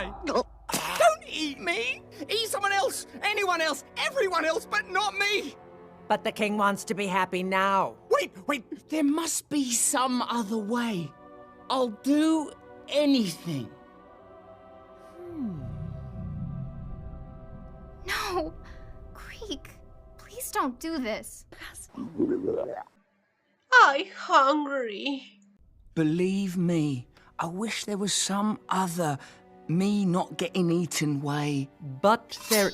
die. Don't eat me. Eat someone else, anyone else, everyone else, but not me. But the king wants to be happy now. Wait. There must be some other way. I'll do anything. No. Creek, please don't do this. I'm hungry. Believe me, I wish there was some other me not getting eaten way. But there